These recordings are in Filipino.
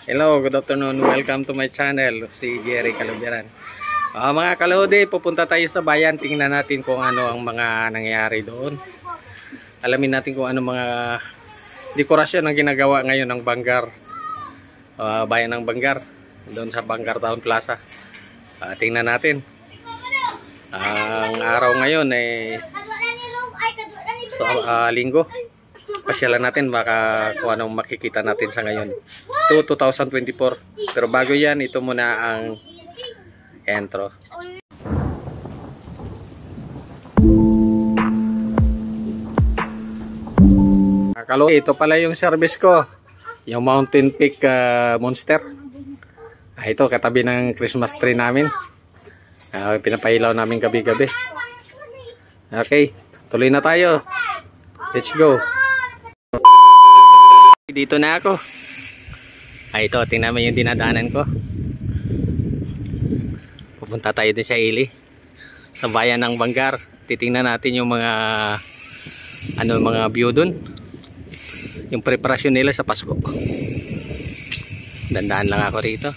Hello, good afternoon. Welcome to my channel, si Jerry Calubiran. Mga kalode, pupunta tayo sa bayan. Tingnan natin kung ano ang mga nangyayari doon. Alamin natin kung ano mga dekorasyon ang ginagawa ngayon ng Bangar. Bayan ng Bangar, doon sa Bangar Town Plaza. Tingnan natin. Ang araw ngayon ay linggo. Pasyalan natin baka kung anong makikita natin sa ngayon. 2024. Pero bago yan, ito muna ang intro. Kalo, ito pala yung service ko. Yung Mountain Peak Monster. Ito katabi ng Christmas tree namin. Pinapailaw namin gabi-gabi. Okay, tuloy na tayo. Let's go. Dito na ako. Ito, tingnan mo yung dinadaanan ko. Pupunta tayo din sa Ili, sa bayan ng Bangar. Titingnan natin yung mga mga view dun, yung preparasyon nila sa Pasko. Dandaan lang ako rito.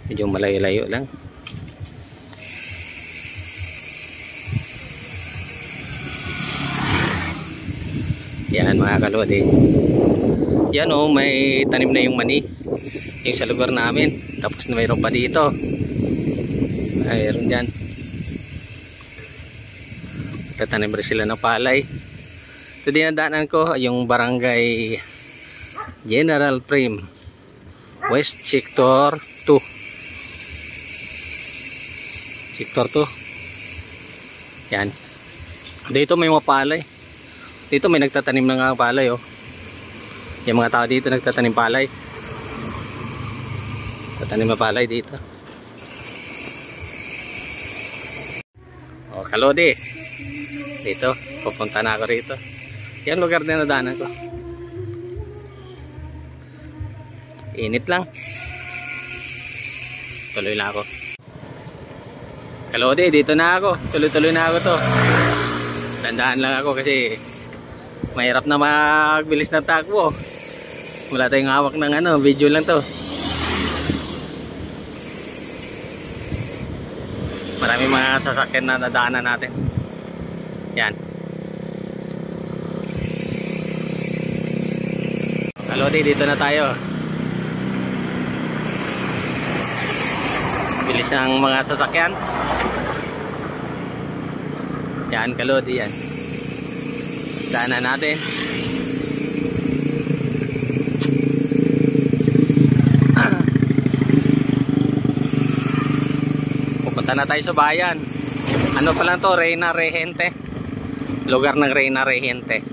Medyo malayo-layo lang. Yan mga kalode. Yan may tanim na yung mani. Yung sa lugar namin. Tapos na mayroon pa dito. Mayroon dyan. Tatanim rin sila ng palay. Ito dinadaanan ko yung barangay General Prime West Sector 2. Sector 2. Yan. Dito may mga palay. Dito may nagtatanim ng palay Yung mga tao dito nagtatanim palay. Tatanim na palay dito. Kalode. Dito, pupunta na ako rito. Yan lugar na nadaanan ko. Init lang. Tuloy na ako. Kalode, dito na ako. Tuloy-tuloy na ako to. Tandaan lang ako kasi mahirap na magbilis na takbo. Wala tayong hawak ng video lang to. Maraming mga sasakyan na nadaanan natin. Yan. Kalodi, dito na tayo. Bilis ng mga sasakyan. Yan, Kalodi, yan. Daanan natin. Pupunta na tayo sa bayan. Ano pa lang to? Reyna Regente. Lugar ng Reyna Regente.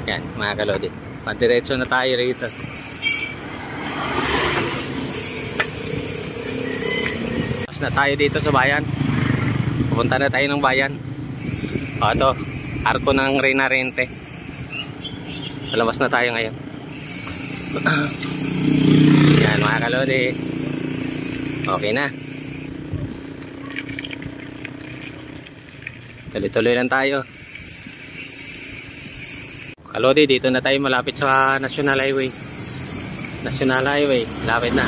Yan mga kalodi. Madiretso na tayo rito. Na tayo dito sa bayan. Pupunta na tayo ng bayan. Ito, arko ng Reyna Regente. Palabas na tayo ngayon. Yan mga kalodi. Okay na. Tuloy-tuloy lang tayo. Kalodi, dito na tayo malapit sa National Highway. National Highway, lapit na.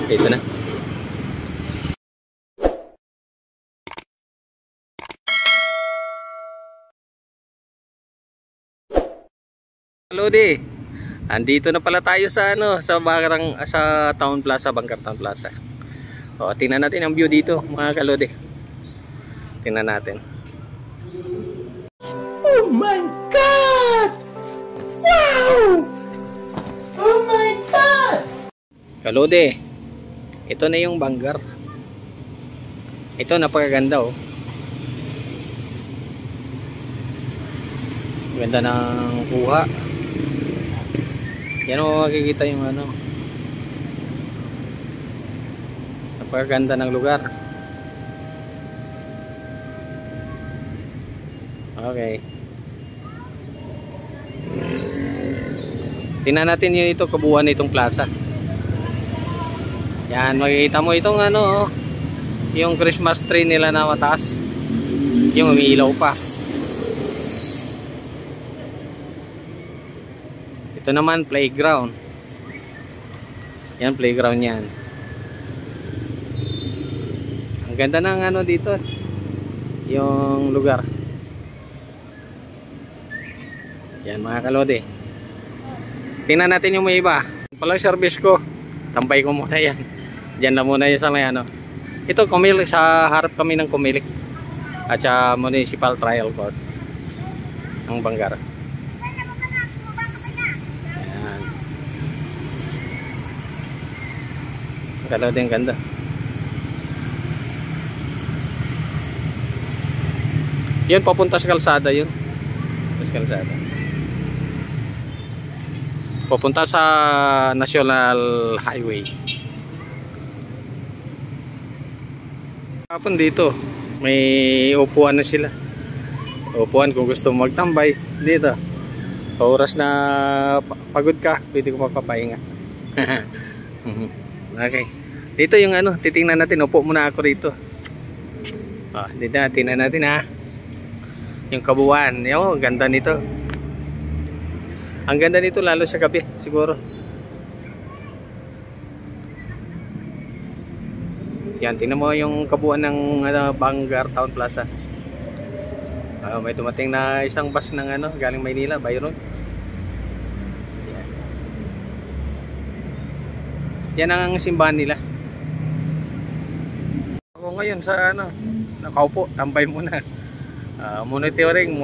Dito na. Kalodi, andito na pala tayo sa sa Town Plaza, Bangar Town Plaza. Tingnan natin ang view dito, mga kalodi. Tingnan natin. Oh my God! Wow! Oh my God! Kalodi, ito na yung Bangar. Ito, napakaganda Ganda ng kuha. Yan makikita yung napakaganda ng lugar. Okay. Tingnan natin yung kabuuan nitong plaza. Yan, makikita mo itong Yung Christmas tree nila na mataas. Yung umiilaw pa. Ito naman playground. Yan playground yan. Ang ganda ng ano dito. Yung lugar. Yan mga kalode. Tingnan natin yung may iba. Palang service ko. Tambay ko muna yan. Diyan na muna yun sa may ano. Ito Comelec, sa harap kami ng Comelec. At sa Municipal Trial Court. Ang Bangar. Yan. Kalode ang ganda. Yun papunta sa kalsada yun. Sa kalsada. Papunta sa National Highway. Kapon dito, may upuan na sila. Upuan kung gusto magtambay dito. Oras na pagod ka, pwede ko magpapahinga. Okay. Dito yung ano, titingnan natin. Upo muna ako rito. Dito tingnan natin ha. Yung kabuuan. Yung ganda nito. Ang ganda nito lalo sa gabi siguro. Yan, tingnan mo yung kabuuan ng Bangar Town Plaza. May dumating na isang bus ng ano, galing Maynila, Byron. Yan ang simbahan nila. Ako ngayon sa ano, nakaupo, tambay muna. Monitoring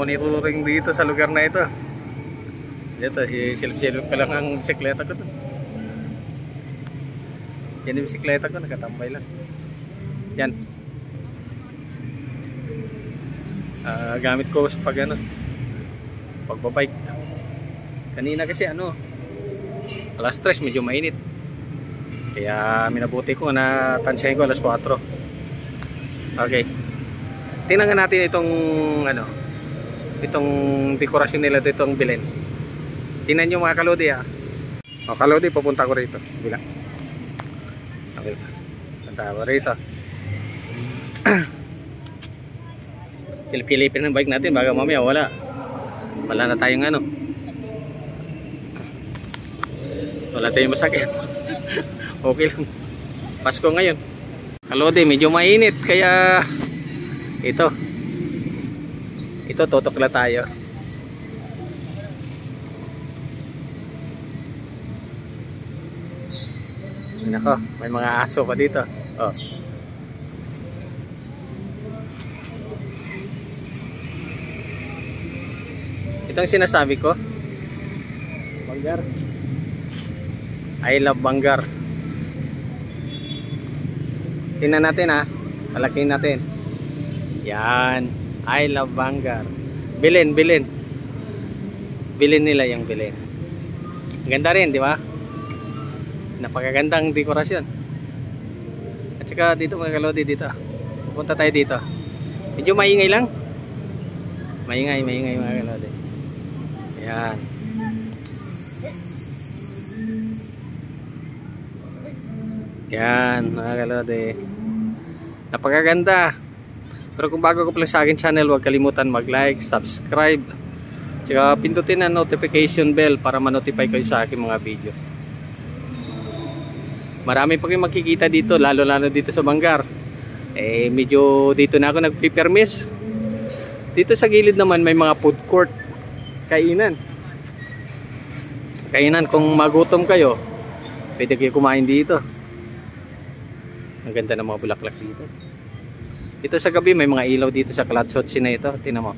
dito sa lugar na ito. Dito, silip-silip ko lang ang bisikleta ko to. Yan yung bisikleta ko, nakatambay lang. Yan. Gamit ko sa pag ano, pagbabike. Kanina kasi ano, alas 3 medyo mainit. Kaya minabuti ko na tansyahin ko alas 4. Okay. Tingnan nga natin itong ano, itong dekorasyon nila dito ang Belen. Tingnan nyo mga kalodi ha. Kalodi, pupunta ko rito. Bila. Okay. Punta ko rito. Pilipin ng bike natin baga mamaya wala na tayong ano, wala tayong masakyan. Okay lang, Pasko ngayon. Kalodi, medyo mainit kaya ito tutok na tayo. Nako, may mga aso pa dito. Itong sinasabi ko, Bangar. I love Bangar. Tingnan natin ha, palakihin natin. Yan, I love Bangar. Belen nila yung Belen. Ganda rin, di ba? Napakagandang dekorasyon. At saka dito mga kalodi, dito pupunta tayo dito. Medyo maingay lang. Maingay mga kalodi. Yan. Yan mga kalodi. Napakaganda. Pero kung bago ka pala sa akin channel, huwag kalimutan mag-like, subscribe, tsaka pindutin ang notification bell para ma-notify kayo sa aking mga video. Marami pa kayong makikita dito, lalo dito sa Bangar. Medyo dito na ako nagpipermis. Dito sa gilid naman may mga food court, kainan kung magutom kayo, pwede kayo kumain dito. Ang ganda ng mga bulaklak dito. Ito sa gabi may mga ilaw dito sa Kalatsotsi na ito. Tingnan mo.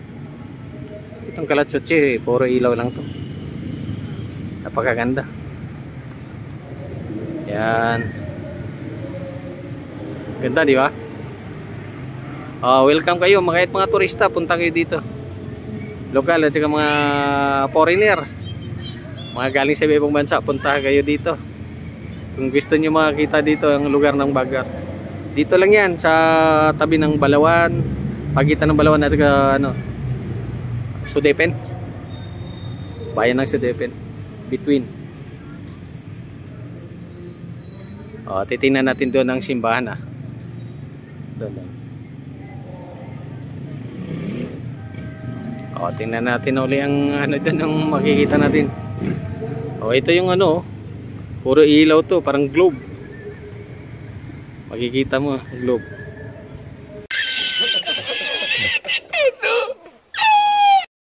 Itong Kalatsotsi, puro ilaw lang to. Napakaganda. Yan. Ganda, di ba? Welcome kayo, kahit mga turista, punta kayo dito. Lokal at saka mga foreigner, mga galing sa ibang bansa, punta kayo dito. Kung gusto nyo makakita dito ang lugar ng Bangar, dito lang yan sa tabi ng Balawan, pagitan ng Balawan at ano, Sudepen, bayan ng Sudepen, between. Titingnan natin doon ang simbahan Doon. O, tingnan natin uli ang ano doon ang makikita natin. O, ito yung ano, puro ilaw to, parang globe. Makikita mo, globe.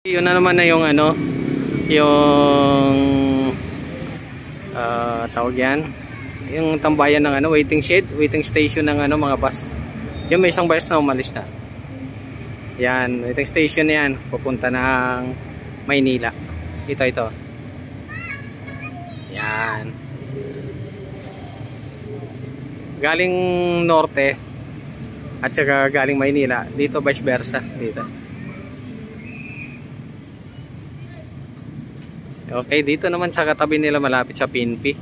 Yun na naman na yung ano, yung tawag yan, yung tambayan ng ano, waiting shed, waiting station ng ano, mga bus. Yung may isang bus na umalis na. Yan, waiting station yan, pupunta ng Maynila. Ito. Yan. Galing norte at saka galing Maynila. Dito vice versa. Dito. Okay, dito naman sa katabi nila malapit sa PNP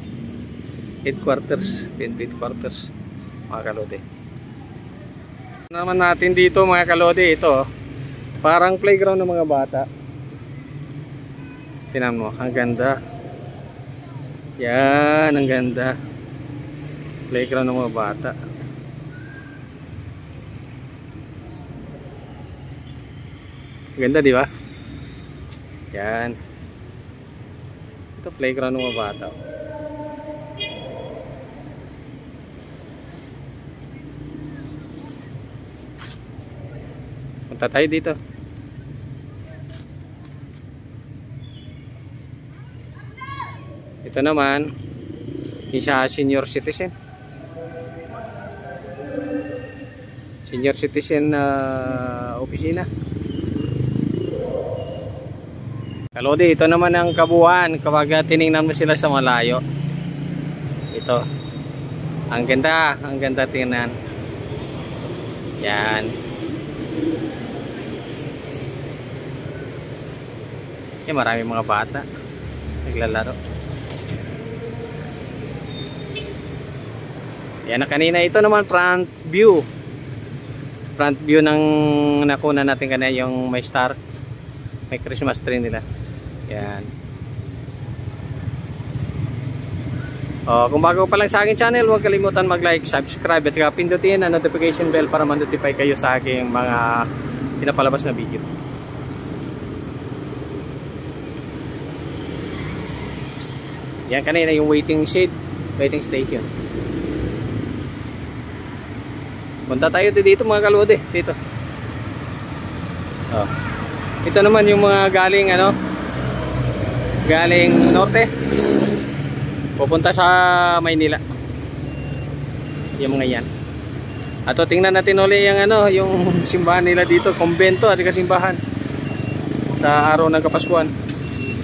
headquarters. PNP headquarters. Mga kalode. Naman natin dito mga kalode, ito parang playground ng mga bata. Tingnan mo, ang ganda. Yan, ang ganda. Playground ng mga bata. Ganda, di ba? Yan. Ito playground ng mga bata. Punta tayo dito. Ito naman isa senior citizen. Senior citizen opisina. Kalodi, ito naman ang kabuuan kapag tiningnan mo sila sa malayo. Ito. Ang ganda tingnan. Yan. Marami mga bata naglalaro. Yan na kanina. Ito naman front view. Front view ng nakuna natin kanina, yung may star. May Christmas tree nila. Yan. Kung bago pa lang sa aking channel, huwag kalimutan mag-like, subscribe at saka pindutin ang notification bell para ma-notify kayo sa aking mga pinapalabas na video. Yan kanina yung waiting shed, waiting station. Punta tayo dito mga kalode, dito. Ito naman yung mga galing ano, galing norte pupunta sa Maynila. Yung mga yan. At tingnan natin uli yung ano, yung simbahan nila dito, kumbento at saka simbahan sa araw ng Kapaskuhan.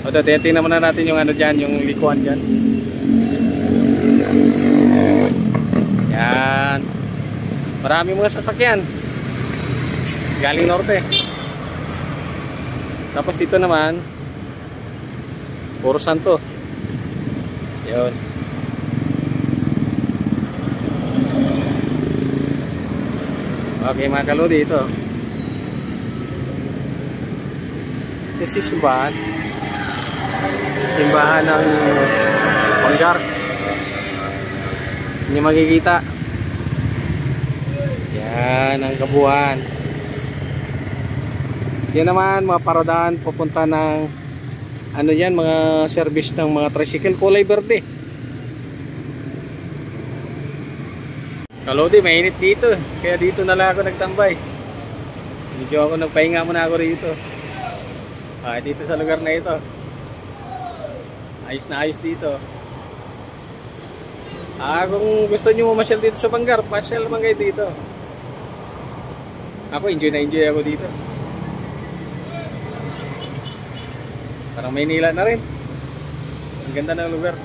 O tingnan muna natin yung ano dyan, yung likuan dyan. Yan. Marami mga sasakyan galing norte. Tapos dito naman puro santo. Yun. Okay mga kalodi, ito si simbahan ng Bangar. Hindi makikita. Yan ang kabuuan. Yan naman mga paradahan pupunta ng ano yan, mga service ng mga tricycle, kulay berde. Kalodi, mainit dito, kaya dito na lang ako nagtambay. Medyo ako nagpahinga muna ako rito. Dito sa lugar na ito. Ayos na ayos dito. Kung gusto nyo mamasyal dito sa Bangar, pasyal naman kayo dito. Ako enjoy na enjoy ako dito. Parang Maynila na rin. Ang ganda ng lugar.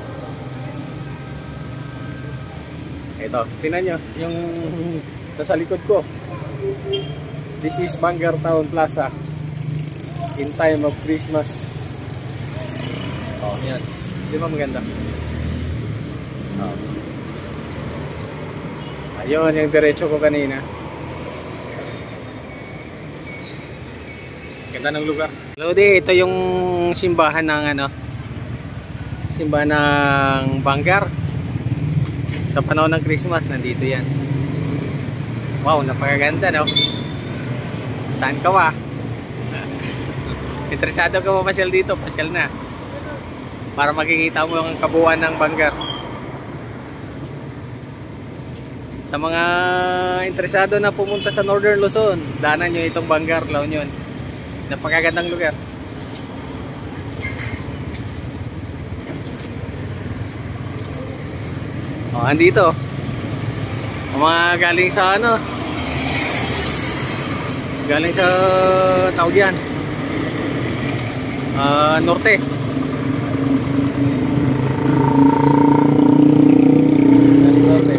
Ito, tingnan nyo yung nasa likod ko. This is Bangar Town Plaza in time of Christmas. Yan. Di ba maganda? Ayun, yung diretso ko kanina. Ganda ng lugar. Lodi, ito yung simbahan ng ano, simbahan ng Bangar. Sa panahon ng Christmas, nandito yan. Wow, napakaganda, no? Saan ka ba? Interesado ka ba pasyal dito? Pasyal na. Para makikita mo yung kabuuan ng Bangar. Sa mga interesado na pumunta sa Northern Luzon, daanan nyo itong Bangar, La Union. Napakagandang lugar. Oh, andito. Mga galing sa ano? Galing sa tawag yan. Norte. Norte.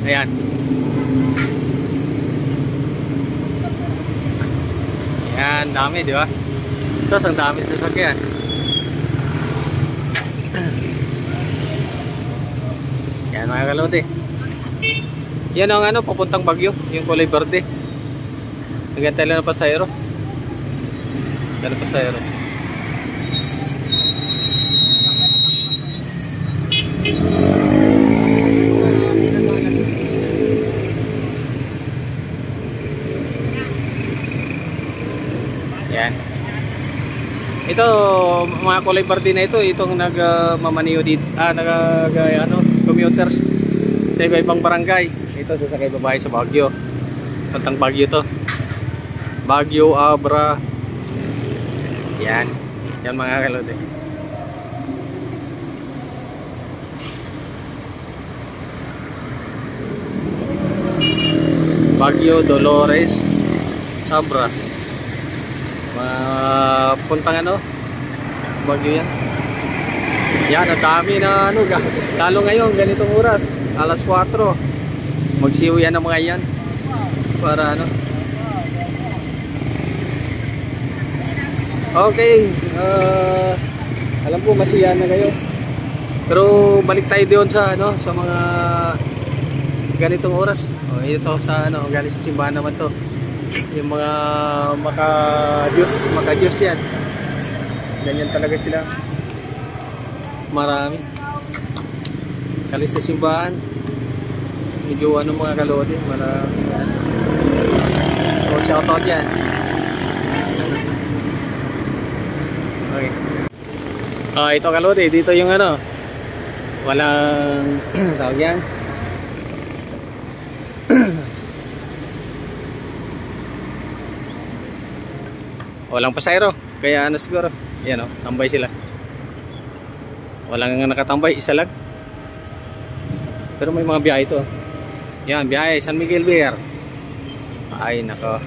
Ayan. Ayan, dami, di ba? So, ang dami sasakyan. Yan mga kalodi. Yan ang ano, papuntang Baguio, yung kulay verde. Nagantay lang na pasahero. Gano'n pasahero. Yan. Ito, mga kulay verde na ito, itong nagmamaniyo dito, ano, commuters sa iba-ibang barangay. Ito sasakay babae sa Baguio. Pantang Baguio to. Baguio, Abra. Yan. Yan mga kalode. Baguio, Dolores, Sabra. Puntang ano? Baguio yan. Yan, ang dami na ano, lalo ngayon, ganitong oras, alas 4. Magsiyo yan ng mga yan. Para ano. Okay, alam ko masiyahan na kayo. Pero balik tayo doon sa ano, sa mga ganitong oras. Oh, ito sa ano, galing sa simbahan naman to. Yung mga maka-Diyos yan. Ganyan talaga sila. Marami. Galing sa simbahan. Medyo ano mga kalodi, marami. So shoutout yan. Okay. Ito kalodi, dito yung ano, walang tawag yan. Walang pasahero, kaya ano siguro, yan o, tambay sila. Walang nakatambay, isa lang. Pero may mga biyahe ito. Yan, biyahe, San Miguel Beer. Ay nako.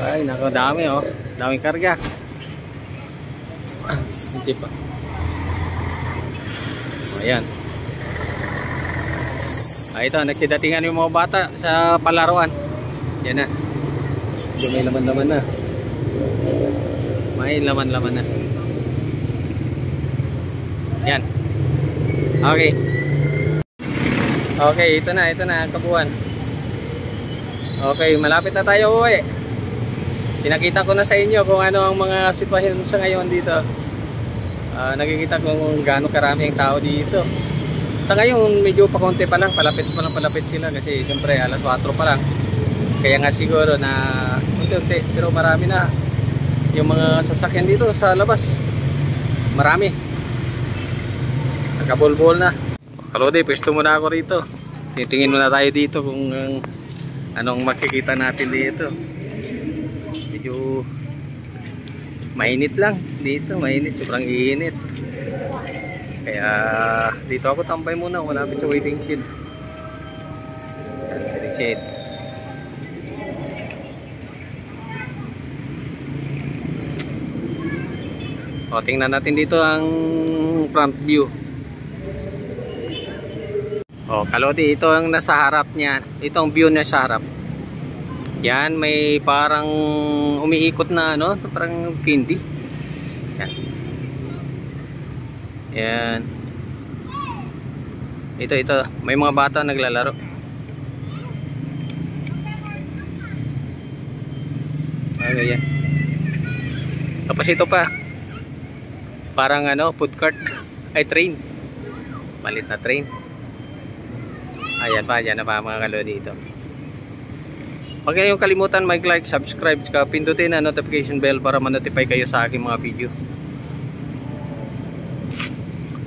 Ay nako, dami oh, daming karga. Jeep pa. Ayan. Ito, nagsidatingan yung mga bata sa palaruan. Yan na. Medyo may laman-laman na. May laman-laman na. Yan. Okay. Okay, ito na ang kabuuan. Okay, malapit na tayo uwi. Pinakita ko na sa inyo kung ano ang mga sitwasyon sa ngayon dito. Nakikita ko kung gaano karami ang tao dito. Sa ngayon, medyo pa konti pa lang, palapit sila kasi siyempre alas 4 pa lang. Kaya nga siguro na unti-unti, pero marami na yung mga sasakyan dito sa labas. Marami. Nagkabol-bol na. Kalodi, pwesto muna ako rito. Titingin muna tayo dito kung anong makikita natin dito. Medyo mainit lang dito, mainit, sobrang init. Kaya dito ako tambay muna, malapit sa waiting shed. Waiting shed. O, tingnan natin dito ang front view. O, kalodi, ito ang nasa harap niya. Ito ang view niya sa harap. Yan, may parang umiikot na ano, parang candy. Yan. Yan. Ito, may mga bata naglalaro. Okay, yan. Tapos ito pa. Parang ano, food cart. Ay, train. Malit na train. Ayan pa, dyan na pa mga kalodi dito. Huwag kayong kalimutan mag-like, subscribe, saka pindutin ang notification bell para ma-notify kayo sa aking mga video.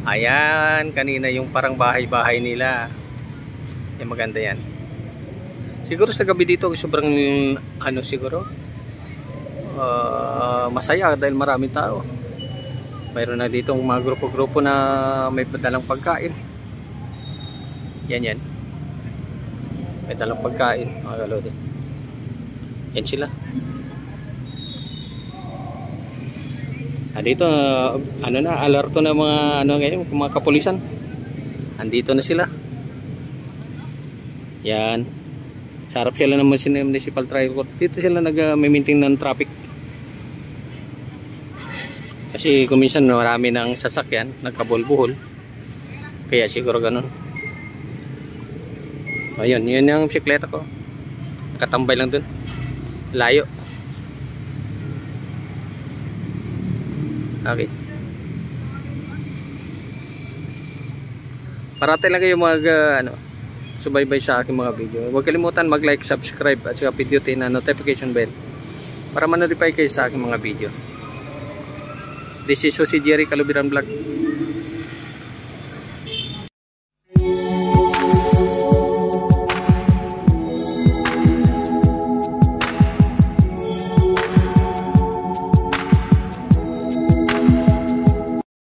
Ayan, kanina yung parang bahay-bahay nila. Yung maganda yan. Siguro sa gabi dito sobrang ano siguro masaya dahil maraming tao. Mayroon na ditong mga grupo-grupo na may padalang pagkain. Yan. May dalang pagkain mga kalodi. Yan sila. Dito ano na, alerto na mga ano ngayon, mga kapulisan. Andito na sila. Yan. Sa harap sila ng municipal traffic court. Dito sila nag-maintain ng traffic. Kasi kuminsan marami ng sasakyan, nagkabulbuhol. Kaya siguro ganun. Ayun, yun yung bisikleta ko. Katambay lang dun. Layo. Okay. Parati lang kayo subaybay sa aking mga video. Huwag kalimutan mag-like, subscribe at saka pindutin ang notification bell para ma-notify kayo sa aking mga video. This is Jose Jerry Kalubiran Vlog.